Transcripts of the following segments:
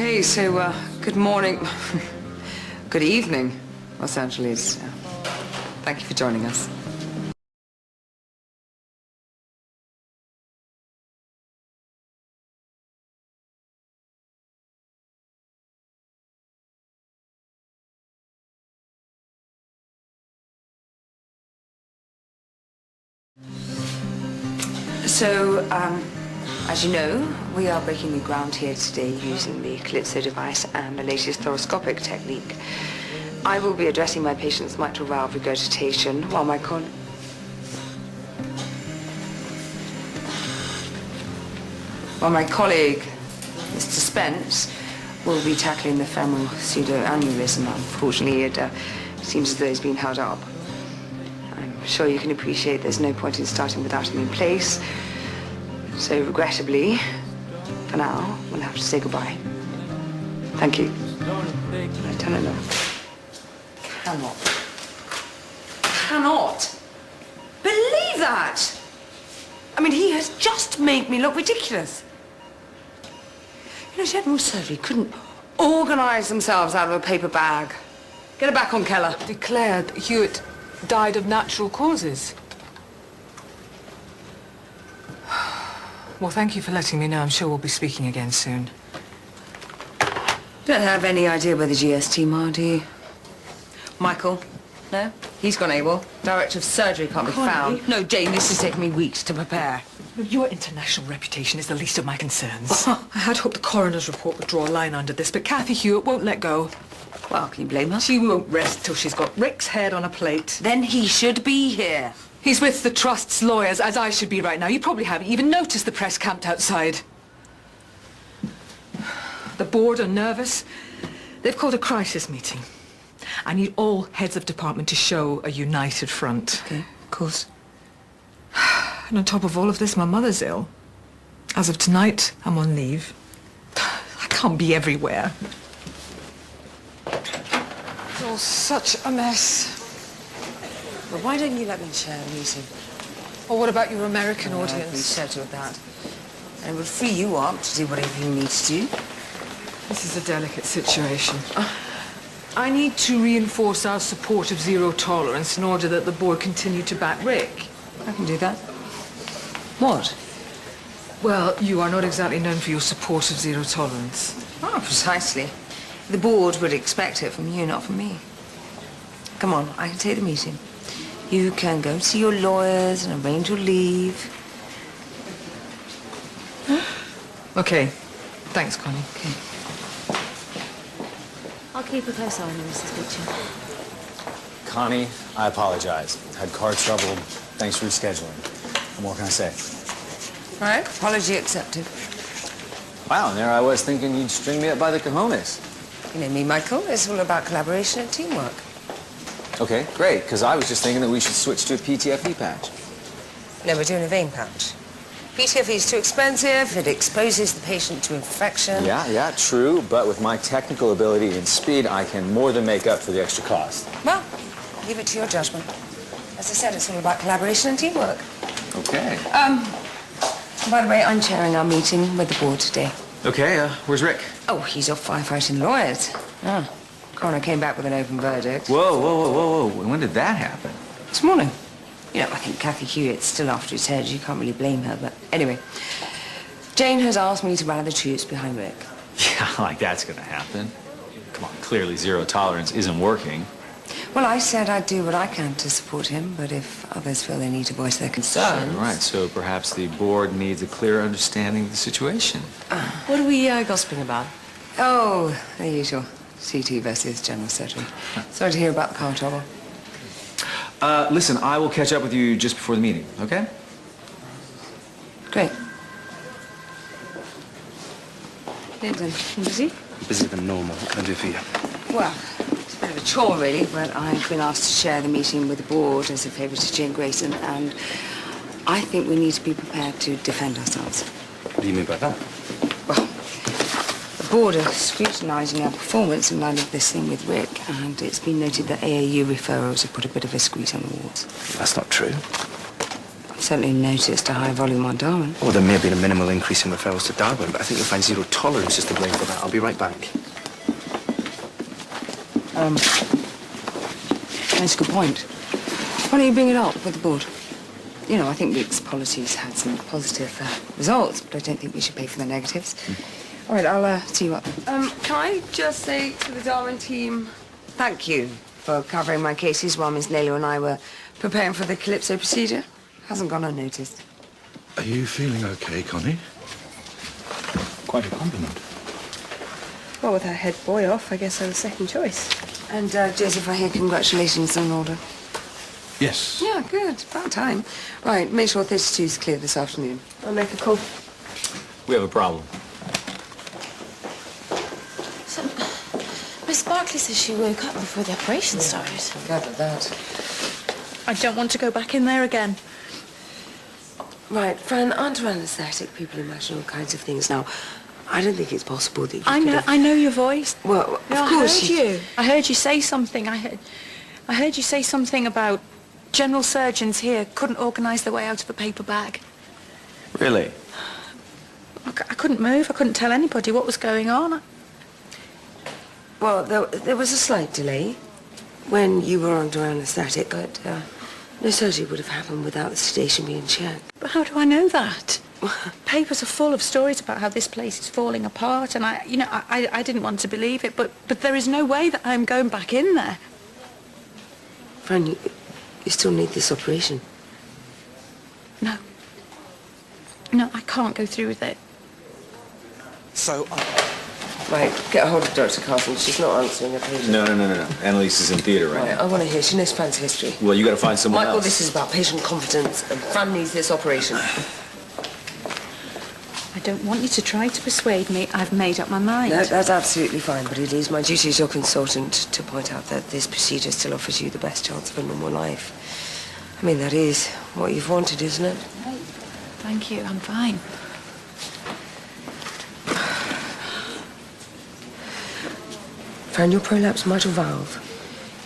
Okay, so, good morning. Good evening, Los Angeles. Thank you for joining us. So, as you know, we are breaking new ground here today using the Calypso device and the latest thoracoscopic technique. I will be addressing my patient's mitral valve regurgitation while my colleague, Mr. Spence, will be tackling the femoral pseudoaneurysm. Unfortunately, it seems as though it's been held up. I'm sure you can appreciate there's no point in starting without him in place. So, regrettably, for now, we'll have to say goodbye. Thank you. Lieutenant Love. Cannot believe that! I mean, he has just made me look ridiculous. You know, general surgery couldn't organize themselves out of a paper bag. Get her back on, Keller. Declared Hewitt died of natural causes. Well, thank you for letting me know. I'm sure we'll be speaking again soon. Don't have any idea where the GS team are, do you? Michael? No? He's gone AWOL. Director of surgery can't be found. No, Jane, this has taken me weeks to prepare. Your international reputation is the least of my concerns. I had hoped the coroner's report would draw a line under this, but Kathy Hewitt won't let go. Well, can you blame her? She won't rest till she's got Rick's head on a plate. Then he should be here. He's with the Trust's lawyers, as I should be right now. You probably haven't even noticed the press camped outside. The board are nervous. They've called a crisis meeting. I need all heads of department to show a united front. Okay, of course. And on top of all of this, my mother's ill. As of tonight, I'm on leave. I can't be everywhere. It's all such a mess. Well, why don't you let me chair the meeting? Or what about your American I'll be audience? settled with that. And it would free you up to do whatever you need to do. This is a delicate situation. I need to reinforce our support of zero tolerance in order that the board continue to back Rick. I can do that. What? Well, you are not exactly known for your support of zero tolerance. Oh, precisely. The board would expect it from you, not from me. Come on, I can take the meeting. You can go see your lawyers and arrange your leave. Okay. Thanks, Connie. Okay. I'll keep a close eye on you, Mrs. Beauchamp. Connie, I apologize. Had car trouble. Thanks for rescheduling. What more can I say? All right, apology accepted. Wow, and there I was thinking you'd string me up by the cojones. You know me, Michael. It's all about collaboration and teamwork. Okay, great, because I was just thinking that we should switch to a PTFE patch. No, we're doing a vein patch. PTFE is too expensive. It exposes the patient to infection. Yeah, true, but with my technical ability and speed, I can more than make up for the extra cost. Well, leave it to your judgment. As I said, it's all about collaboration and teamwork. Okay. By the way, I'm chairing our meeting with the board today. Okay, where's Rick? Oh, he's off firefighting lawyers. Coroner came back with an open verdict. Whoa. When did that happen? This morning. You know, I think Kathy Hewitt's still after his head. You can't really blame her, but anyway. Jane has asked me to rally the troops behind Rick. Yeah, like that's gonna happen. Come on, clearly zero tolerance isn't working. Well, I said I'd do what I can to support him, but if others feel they need to voice their concerns... Right, so perhaps the board needs a clear understanding of the situation. What are we gossiping about? Oh, the usual. CT versus general surgery. Sorry to hear about the car trouble. Listen, I will catch up with you just before the meeting, okay? Great. Linton, busy? Busier than normal. What can I do for you? Well, it's a bit of a chore, really, but I've been asked to share the meeting with the board as a favour to Jane Grayson, and I think we need to be prepared to defend ourselves. What do you mean by that? Well, the board are scrutinising our performance in line with this thing with Rick, and it's been noted that AAU referrals have put a bit of a squeeze on the wards. That's not true. certainly noticed a high volume on Darwin. Or there may have been a minimal increase in referrals to Darwin, but I think you'll find zero tolerance is to blame for that. I'll be right back. That's a good point. Why don't you bring it up with the board? You know, I think Rick's policies had some positive results, but I don't think we should pay for the negatives. All right, I'll see you up. Can I just say to the Darwin team, thank you for covering my cases while Miss Naylor and I were preparing for the Calypso procedure. Hasn't gone unnoticed. Are you feeling okay, Connie? Quite a compliment. Well, with our head boy off, I guess I was second choice. And, Joseph, I hear congratulations on order. Yes. Yeah, good. About time. Right, make sure 32's clear this afternoon. I'll make a call. We have a problem. So, Miss Barkley says she woke up before the operation started. I gathered that. I don't want to go back in there again. Right, Fran, under anaesthetic, people imagine all kinds of things. Now, I don't think it's possible that you I know your voice. Well, of No, course I heard you. I heard you say something. I heard you say something about general surgeons here couldn't organise their way out of a paper bag. Really? I couldn't move. I couldn't tell anybody what was going on. Well, there was a slight delay when you were under anaesthetic, but no surgery would have happened without the sedation being checked. But how do I know that? Papers are full of stories about how this place is falling apart, and I didn't want to believe it, but there is no way that I'm going back in there. Fran, you still need this operation. No, I can't go through with it. So, Right, get a hold of Dr. Carson. She's not answering her patient. No. Annalise is in theater right Right, now. I want to hear. She knows Fran's history. Well, you got to find someone Michael, else. this is about patient confidence, and Fran needs this operation. I don't want you to try to persuade me. I've made up my mind. No, that's absolutely fine, but it is my duty as your consultant to point out that this procedure still offers you the best chance of a normal life. I mean, that is what you've wanted, isn't it? Right. Thank you. I'm fine. Fran, your prolapsed mitral valve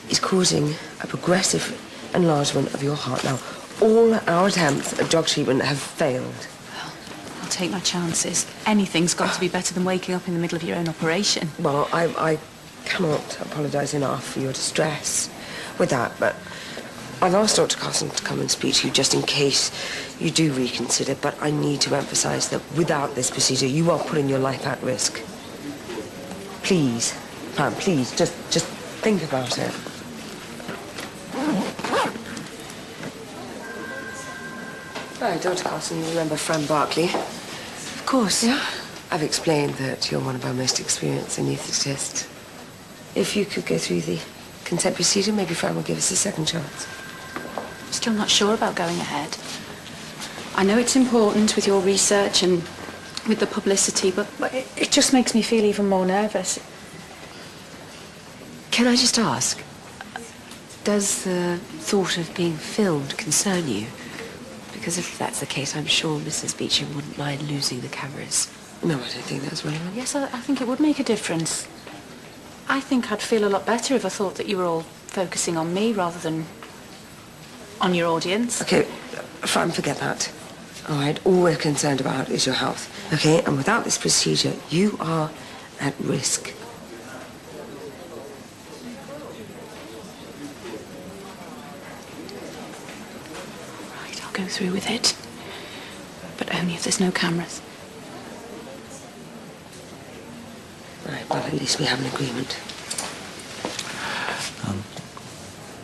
is causing a progressive enlargement of your heart. Now, all our attempts at drug treatment have failed. I'll take my chances. Anything's got to be better than waking up in the middle of your own operation. Well, I cannot apologise enough for your distress with that, but I've asked Dr. Carson to come and speak to you just in case you do reconsider, but I need to emphasise that without this procedure, you are putting your life at risk. Please, Fran, please, just think about it. Right, Dr. Carson, you remember Fran Barkley? Of course. Yeah? I've explained that you're one of our most experienced anaesthetists. If you could go through the consent procedure, maybe Fran will give us a second chance. Still not sure about going ahead. I know it's important with your research and with the publicity, but it just makes me feel even more nervous. Can I just ask, does the thought of being filmed concern you? Because if that's the case, I'm sure Mrs. Beauchamp wouldn't mind losing the cameras. No, I don't think that's relevant. Yes, I think it would make a difference. I think I'd feel a lot better if I thought that you were all focusing on me rather than on your audience. Okay, Fran, forget that. All right, all we're concerned about is your health. Okay, and without this procedure, you are at risk. Right, I'll go through with it. But only if there's no cameras. Right, well, at least we have an agreement.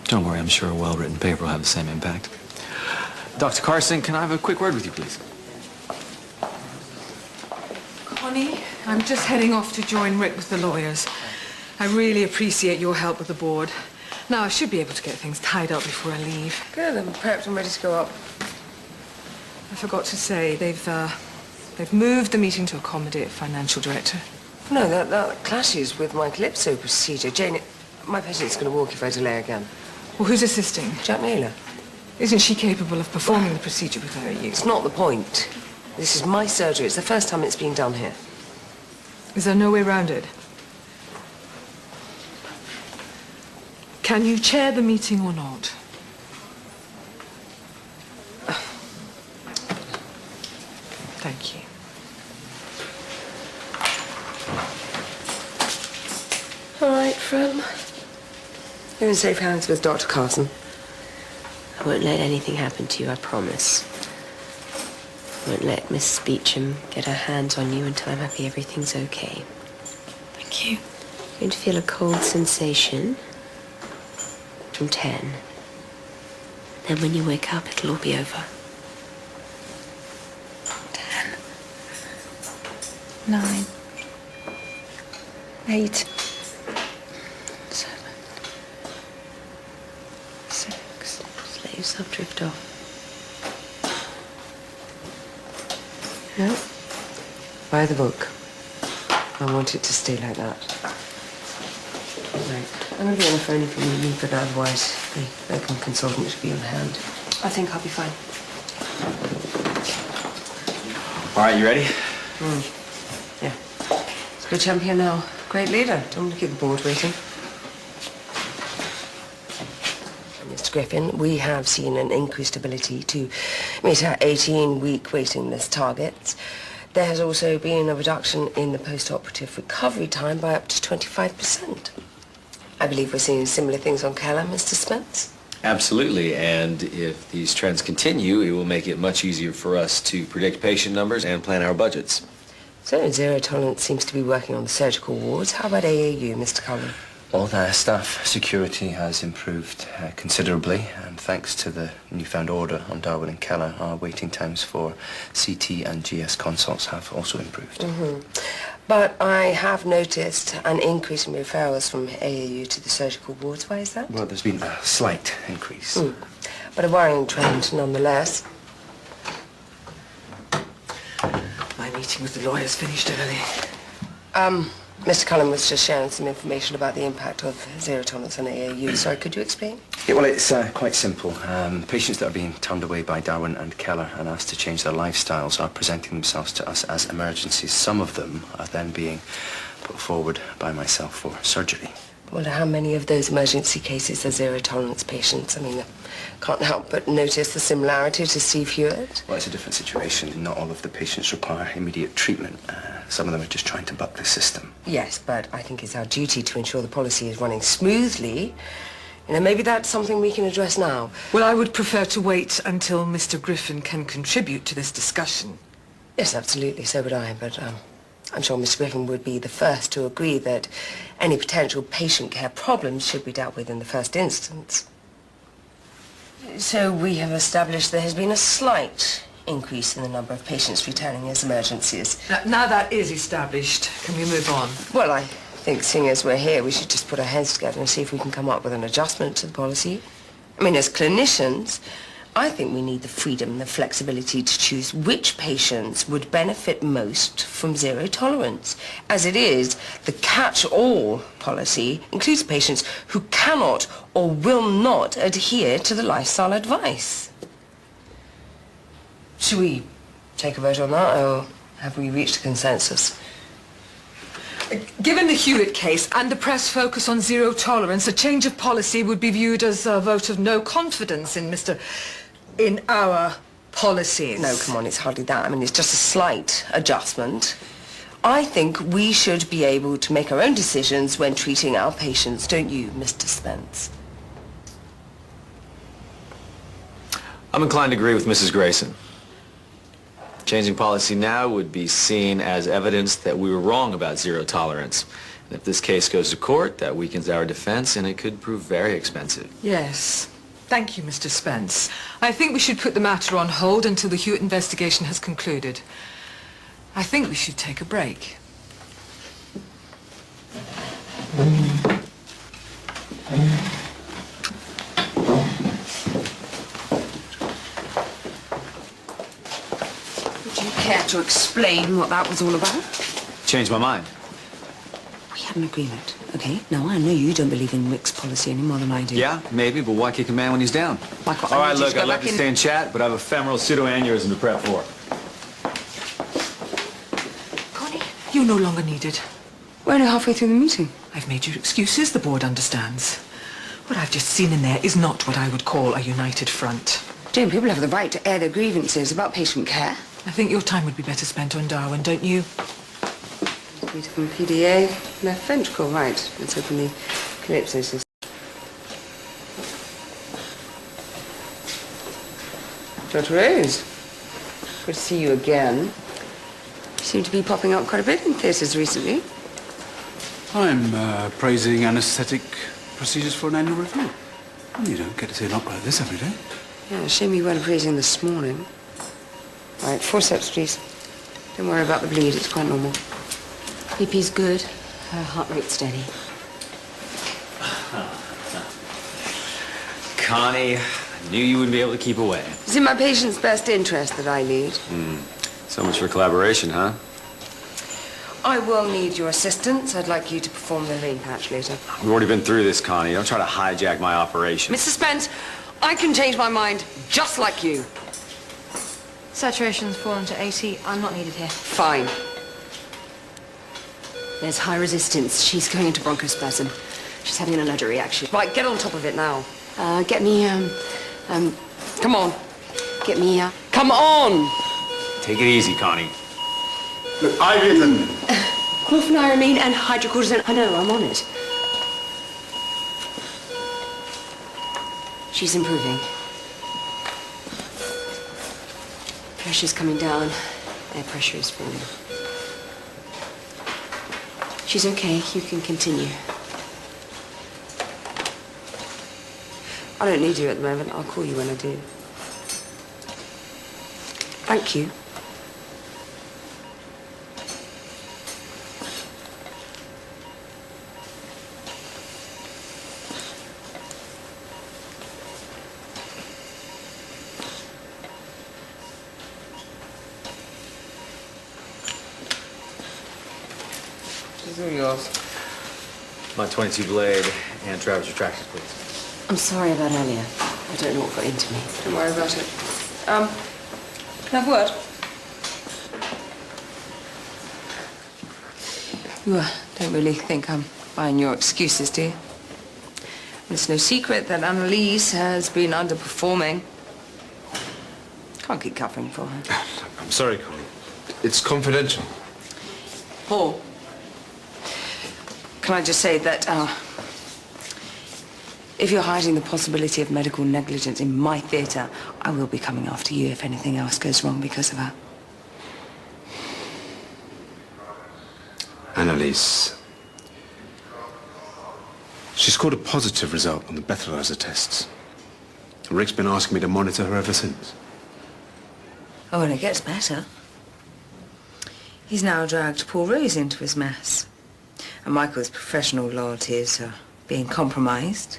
Don't worry, I'm sure a well-written paper will have the same impact. Dr. Carson, can I have a quick word with you, please? Connie, I'm just heading off to join Rick with the lawyers. I really appreciate your help with the board. Now, I should be able to get things tied up before I leave. Good, I'm prepped and ready to go up. I forgot to say, they've moved the meeting to accommodate a financial director. No, that clashes with my Calypso procedure. Jane, my patient's going to walk if I delay again. Well, who's assisting? Jack Naylor. Isn't she capable of performing the procedure without you? It's not the point. This is my surgery. It's the first time it's being done here. Is there no way around it? Can you chair the meeting or not? Thank you. All right, Fran. You're in safe hands with Dr. Carson. I won't let anything happen to you, I promise. I won't let Mrs. Beauchamp get her hands on you until I'm happy everything's okay. Thank you. You're going to feel a cold sensation from 10. Then when you wake up, it'll all be over. 10. 9. 8. 7. 6. Just let yourself drift off. No? Buy the book. I want it to stay like that. Right. I'm going to be on the phone if you need me, but otherwise the local consultant should be on hand. I think I'll be fine. All right, you ready? Yeah. It's a good champion now. Great leader. Don't want to keep the board waiting. Mr. Griffin, we have seen an increased ability to meet our 18-week waiting list targets. There has also been a reduction in the post-operative recovery time by up to 25%. I believe we're seeing similar things on Keller, Mr. Spence. Absolutely, and if these trends continue, it will make it much easier for us to predict patient numbers and plan our budgets. So Zero Tolerance seems to be working on the surgical wards. How about AAU, Mr. Cullen? All their staff security has improved considerably, and thanks to the newfound order on Darwin and Keller, our waiting times for CT and GS consults have also improved. But I have noticed an increase in referrals from AAU to the surgical wards. Why is that? Well, there's been a slight increase. But a worrying trend nonetheless. My meeting with the lawyers finished early. Mr. Cullen was just sharing some information about the impact of Zero Tolerance on AAU. Sorry, could you explain? Yeah, well, it's quite simple. Patients that are being turned away by Darwin and Keller and asked to change their lifestyles are presenting themselves to us as emergencies. Some of them are then being put forward by myself for surgery. Well, how many of those emergency cases are Zero Tolerance patients? I mean, I can't help but notice the similarity to Steve Hewitt. Well, it's a different situation. Not all of the patients require immediate treatment. Some of them are just trying to buck the system. Yes, but I think it's our duty to ensure the policy is running smoothly. You know, maybe that's something we can address now. Well, I would prefer to wait until Mr. Griffin can contribute to this discussion. Yes, absolutely, so would I, but I'm sure Mr. Griffin would be the first to agree that any potential patient care problems should be dealt with in the first instance. So we have established there has been a slight increase in the number of patients returning as emergencies. Now that is established, can we move on? Well, I think seeing as we're here, we should just put our heads together and see if we can come up with an adjustment to the policy. I mean, as clinicians, I think we need the freedom and the flexibility to choose which patients would benefit most from Zero Tolerance. As it is, the catch-all policy includes patients who cannot or will not adhere to the lifestyle advice. Should we take a vote on that, or have we reached a consensus? Given the Hewitt case and the press focus on Zero Tolerance, a change of policy would be viewed as a vote of no confidence in our policies. No, come on, it's hardly that. I mean, it's just a slight adjustment. I think we should be able to make our own decisions when treating our patients, don't you, Mr. Spence? I'm inclined to agree with Mrs. Grayson. Changing policy now would be seen as evidence that we were wrong about Zero Tolerance. And if this case goes to court, that weakens our defense, and it could prove very expensive. Yes. Thank you, Mr. Spence. I think we should put the matter on hold until the Hewitt investigation has concluded. I think we should take a break. Would you care to explain what that was all about? Changed my mind. We had an agreement, okay? Now, I know you don't believe in Rick's policy any more than I do. Yeah, maybe, but why kick a man when he's down? Why can't All I right, just look, go I'd love back to in- stay and chat, but I have a femoral pseudoaneurysm to prep for. Connie, you're no longer needed. We're only halfway through the meeting. I've made your excuses. The board understands. What I've just seen in there is not what I would call a united front. Jane, people have the right to air their grievances about patient care. I think your time would be better spent on Darwin, don't you? Peter from PDA, left ventricle, right. Let's open the calypso system. Dr. Rose, good to see you again. You seem to be popping up quite a bit in theatres recently. I'm praising anaesthetic procedures for an annual review. You don't get to see an opera like this every day. Yeah, shame you weren't praising this morning. Right, forceps, please. Don't worry about the bleed, it's quite normal. BP's good. Her heart rate's steady. Connie, I knew you wouldn't be able to keep away. It's in my patient's best interest that I lead. So much for collaboration, huh? I will need your assistance. I'd like you to perform the vein patch later. We've already been through this, Connie. Don't try to hijack my operation. Mr. Spence, I can change my mind just like you. Saturation's fallen to 80. I'm not needed here. Fine. There's high resistance. She's going into bronchospasm. She's having an allergic reaction. Right, get on top of it now. Get me, Come on. get me, Come on! Take it easy, Connie. Look, I've written. chlorpheniramine and hydrocortisone. I know, I'm on it. She's improving. Pressure's coming down. Air pressure is falling. She's okay. You can continue. I don't need you at the moment. I'll call you when I do. Thank you. These are yours. My 22 blade and Travis retractors, please. I'm sorry about earlier. I don't know what got into me. Don't worry about it. Can I have a word? You don't really think I'm buying your excuses, do you? It's no secret that Annalise has been underperforming. Can't keep covering for her. I'm sorry, Connie. It's confidential. Paul, can I just say that, if you're hiding the possibility of medical negligence in my theatre, I will be coming after you if anything else goes wrong because of her. Annalise. She scored a positive result on the breathalyzer tests. Rick's been asking me to monitor her ever since. Oh, and it gets better. He's now dragged Paul Rose into his mess. And Michael's professional loyalties are being compromised.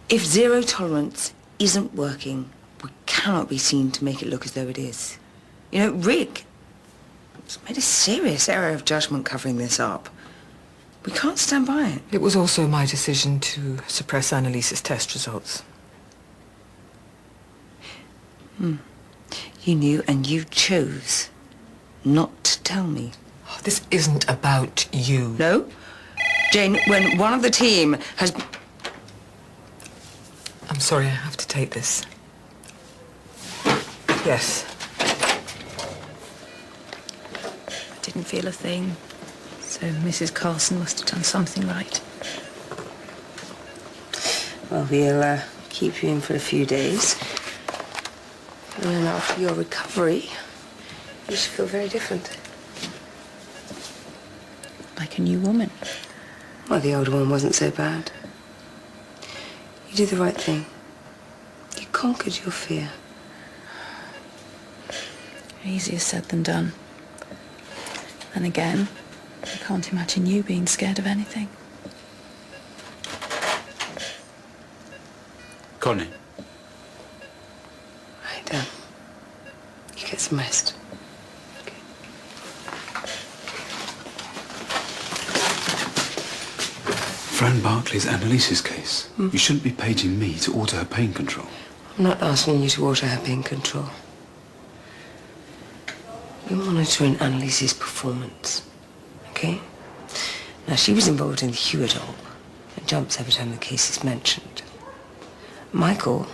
If zero tolerance isn't working, we cannot be seen to make it look as though it is. You know, Rick has made a serious error of judgment covering this up. We can't stand by it. It was also my decision to suppress Annalise's test results. You knew and you chose not to tell me. Oh, this isn't about you. No? Jane, when one of the team has... I'm sorry, I have to take this. Yes. I didn't feel a thing. So Mrs. Carson must have done something right. Well, we'll keep you in for a few days. And then after your recovery, you should feel very different. Like a new woman. Well, the old one wasn't so bad. You did the right thing. You conquered your fear. Easier said than done. And again, I can't imagine you being scared of anything. Connie. Right, you get some rest. Okay. Fran Barkley's Annalise's case. You shouldn't be paging me to order her pain control. I'm not asking you to order her pain control. You're monitoring Annalise's performance, okay? Now, she was involved in the Hewitt all and jumps every time the case is mentioned. Michael's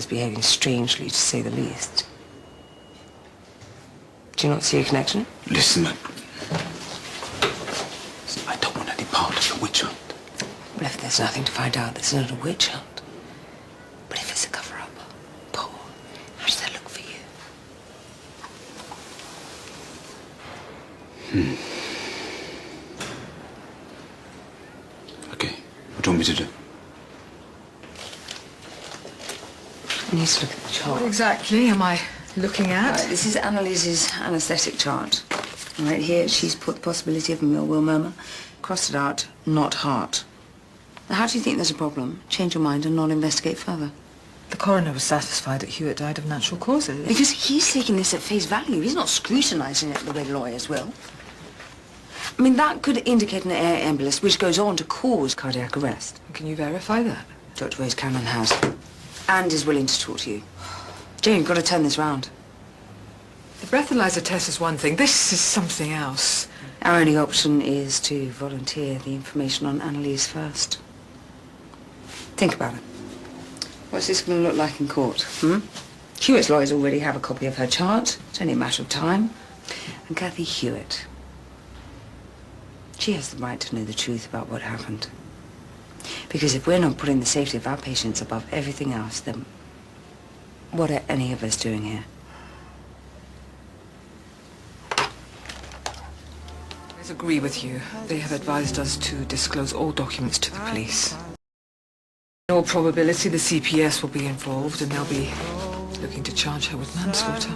behaving strangely, to say the least. Do you not see a connection? Listen, man. I don't want any part of the witch hunt. Well, if there's nothing to find out, there's not a witch hunt. But if it's a cover-up, Paul, how does that look for you? Okay, what do you want me to do? I need to look at the chart. What exactly am I looking at? Right, this is Annalise's anaesthetic chart. Right here, she's put the possibility of a will murmur. Crossed it out, not heart. Now, how do you think there's a problem? Change your mind and not investigate further. The coroner was satisfied that Hewitt died of natural causes. Because he's taking this at face value. He's not scrutinising it the way lawyers will. I mean, that could indicate an air embolus, which goes on to cause cardiac arrest. Can you verify that? Dr. Rose Cameron has. And is willing to talk to you. Jane, you've got to turn this round. The breathalyzer test is one thing. This is something else. Our only option is to volunteer the information on Annalise first. Think about it. What's this going to look like in court, Hewitt's lawyers already have a copy of her chart. It's only a matter of time. And Kathy Hewitt, she has the right to know the truth about what happened. Because if we're not putting the safety of our patients above everything else, then what are any of us doing here? I agree with you. They have advised us to disclose all documents to the police. In all probability, the CPS will be involved and they'll be looking to charge her with manslaughter.